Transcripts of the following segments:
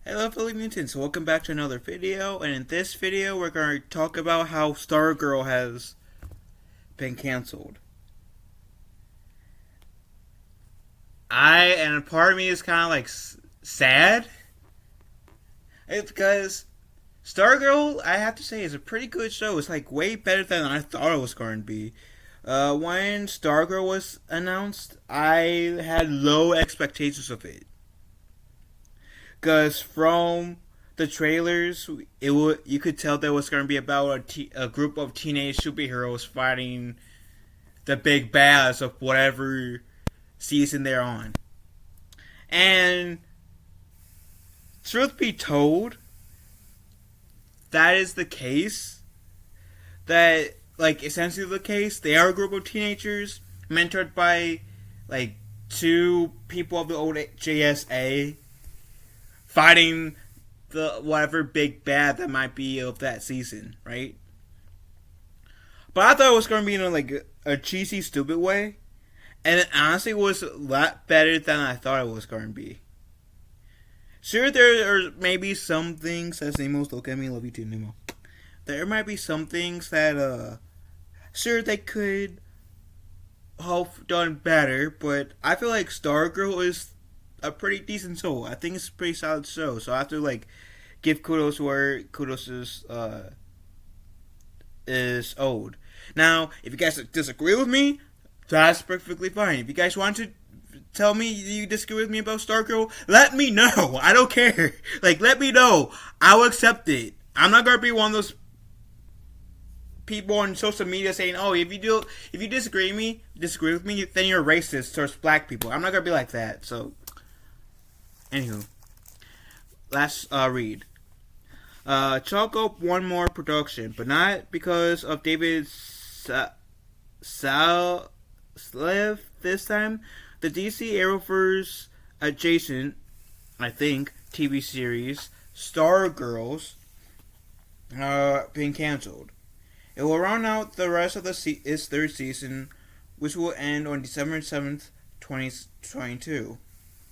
Hello fellow mutants, welcome back to another video, and in this video we're going to talk about how Stargirl has been cancelled. And a part of me is kind of like sad. It's because Stargirl, I have to say, is a pretty good show. It's like way better than I thought it was going to be. When Stargirl was announced, I had low expectations of it. Because from the trailers, you could tell that it was going to be about a group of teenage superheroes fighting the big bads of whatever season they're on. And truth be told, that is the case. That, like, essentially the case. They are a group of teenagers mentored by, like, two people of the old JSA fighting the whatever big bad that might be of that season, right? But I thought it was going to be in like a cheesy, stupid way, and it honestly was a lot better than I thought it was going to be. Sure, there are maybe some things, as Nemo's look at me, love you too, Nemo. There might be some things that, sure, they could have done better, but I feel like Stargirl is a pretty decent show. I think it's a pretty solid show. So I have to like give kudos where kudos is owed. Now, if you guys disagree with me, that's perfectly fine. If you guys want to tell me you disagree with me about Stargirl, let me know. I don't care. Like, let me know. I'll accept it. I'm not gonna be one of those people on social media saying, "Oh, if you disagree with me, then you're racist towards black people." I'm not gonna be like that. So, anywho, last read. Chalk up one more production, but not because of David Sallev this time. The DC Arrowverse adjacent, I think, TV series Stargirls being cancelled. It will round out the rest of its third season, which will end on December 7th, 2022.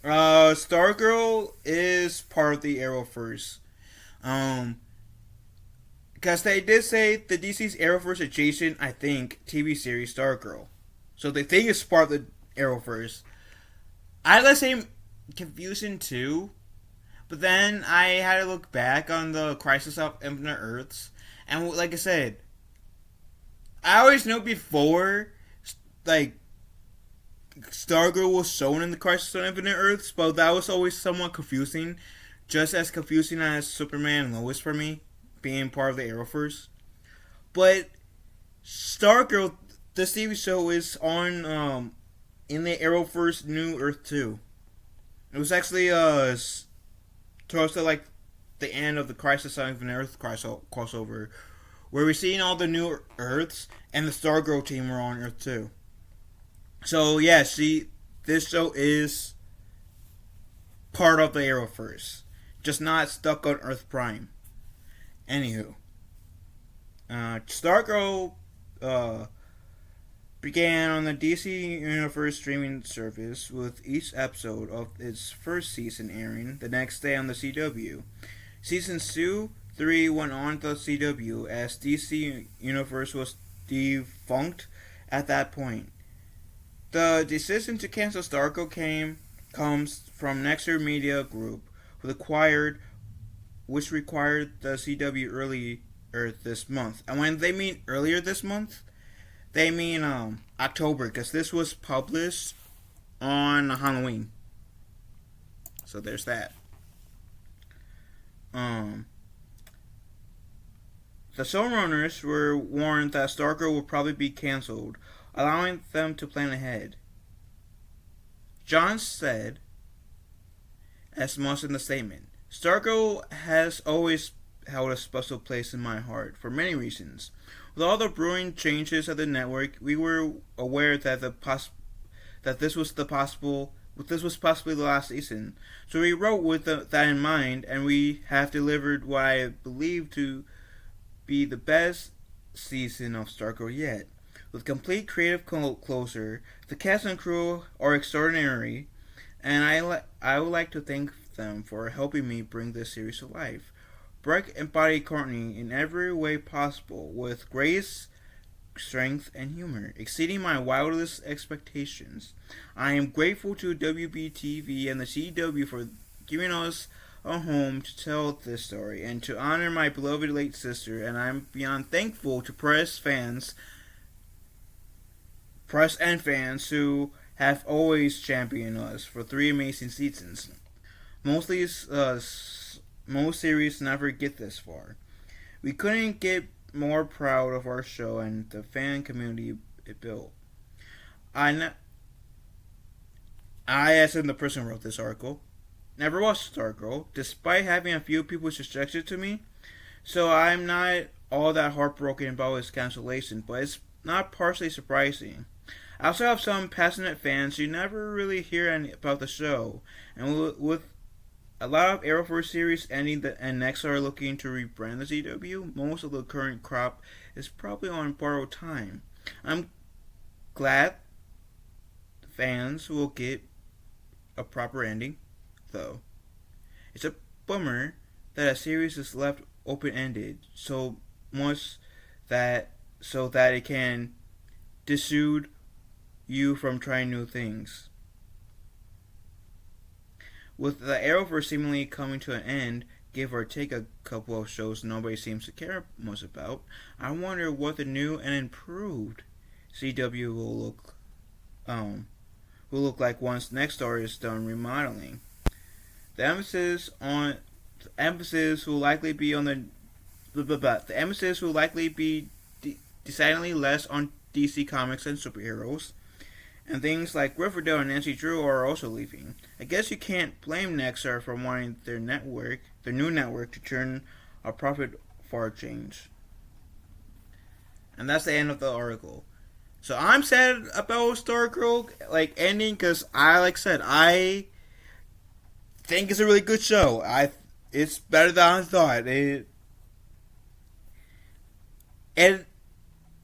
Stargirl is part of the Arrowverse. Because they did say the DC's Arrowverse adjacent, I think, TV series Stargirl. So they think it's part of the Arrowverse. I had the same confusion too, but then I had to look back on the Crisis of Infinite Earths, and like I said, I always knew before, like, Stargirl was shown in the Crisis on Infinite Earths, but that was always somewhat confusing. Just as confusing as Superman and Lois for me, being part of the Arrowverse. But Stargirl, the TV show, is on in the Arrowverse New Earth 2. It was actually towards the, like, the end of the Crisis on Infinite Earth crossover, where we're seeing all the new Earths, and the Stargirl team are on Earth 2. So yeah, this show is part of the Arrowverse, just not stuck on Earth Prime. Anywho, Stargirl began on the DC Universe streaming service, with each episode of its first season airing the next day on the CW. Seasons 2, 3 went on the CW as DC Universe was defunct at that point. The decision to cancel Stargirl comes from Nexer Media Group, which required the CW earlier this month. And when they mean earlier this month, they mean October, because this was published on Halloween. So there's that. The showrunners were warned that Stargirl would probably be cancelled, allowing them to plan ahead. John said as much in the statement. Stargirl has always held a special place in my heart for many reasons. With all the brewing changes at the network, we were aware that this was possibly the last season. So we wrote with that in mind, and we have delivered what I believe to be the best season of Stargirl yet. With complete creative closure, the cast and crew are extraordinary, and I would like to thank them for helping me bring this series to life. Breck embodied Courtney in every way possible, with grace, strength, and humor, exceeding my wildest expectations. I am grateful to WBTV and the CW for giving us a home to tell this story and to honor my beloved late sister, and I'm beyond thankful to press and fans who have always championed us for 3 amazing seasons. Mostly, most series never get this far. We couldn't get more proud of our show and the fan community it built. I, as in the person who wrote this article, never watched Stargirl, despite having a few people suggest it to me. So I'm not all that heartbroken about its cancellation, but it's not partially surprising. I also have some passionate fans who never really hear any about the show, and with a lot of Arrowverse series ending and Nexstar looking to rebrand the CW, most of the current crop is probably on borrowed time. I'm glad fans will get a proper ending, though. It's a bummer that a series is left open-ended so much that it can dissuade you from trying new things. With the Arrowverse seemingly coming to an end, give or take a couple of shows nobody seems to care much about, I wonder what the new and improved CW will look like once Nexstar is done remodeling. The emphasis will likely be decidedly less on DC Comics and superheroes, and things like Riverdale and Nancy Drew are also leaving. I guess you can't blame Nexstar for wanting their new network, to turn a profit for a change. And that's the end of the article. So I'm sad about Stargirl ending because I think it's a really good show. It's better than I thought. It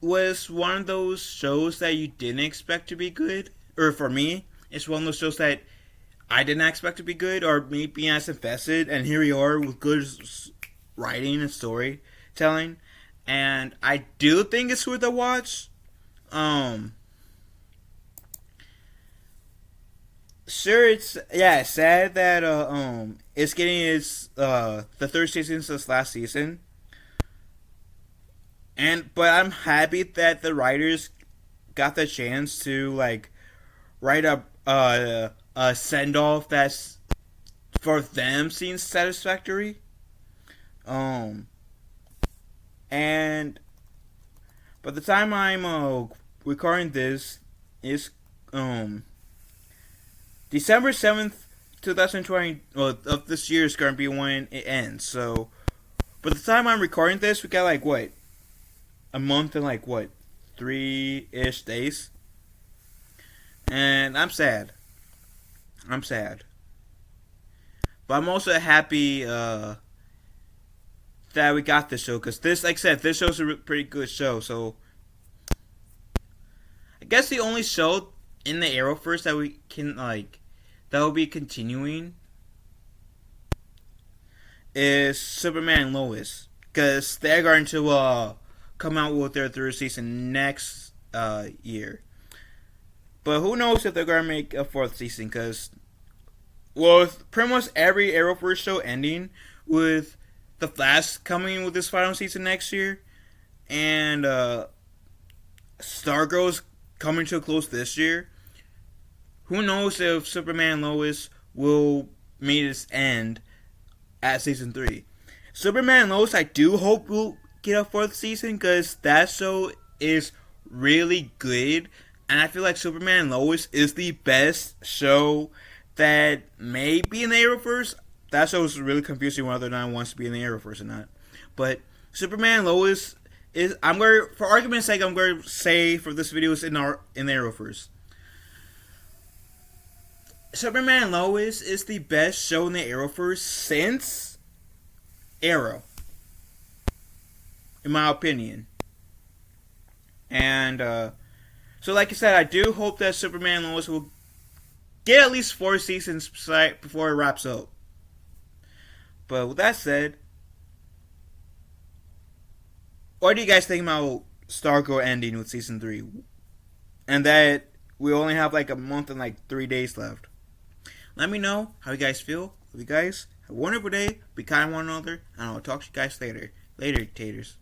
was one of those shows that you didn't expect to be good. Or for me, it's one of those shows that I didn't expect to be good or me being as invested. And here we are with good writing and storytelling. And I do think it's worth a watch. Sure, it's sad that it's getting its the third season since last season. But I'm happy that the writers got the chance to write a send off that's for them seems satisfactory. And by the time I'm recording this is December 7th, 2020 of this year is going to be when it ends. So by the time I'm recording this, we got a month and 3-ish days. And I'm sad. But I'm also happy that we got this show. Because this, like I said, this show's a pretty good show. So I guess the only show in the Arrowverse that we can, that will be continuing is Superman and Lois. Because they're going to come out with their third season next year. But who knows if they're going to make a fourth season, because with pretty much every Arrowverse show ending, with The Flash coming with this final season next year, and Stargirl's coming to a close this year, who knows if Superman and Lois will meet its end at season 3. Superman and Lois, I do hope will get a fourth season, because that show is really good, and I feel like Superman and Lois is the best show that may be in the Arrowverse. That show is really confusing whether or not it wants to be in the Arrowverse or not. But Superman and Lois is, for argument's sake, I'm going to say for this video is in the Arrowverse. Superman and Lois is the best show in the Arrowverse since Arrow, in my opinion. And so like I said, I do hope that Superman and Lois will get at least 4 seasons before it wraps up. But with that said, what do you guys think about Stargirl ending with season 3? And that we only have like a month and like 3 days left. Let me know how you guys feel. Hope you guys have a wonderful day. Be kind to one another. And I'll talk to you guys later. Later, taters.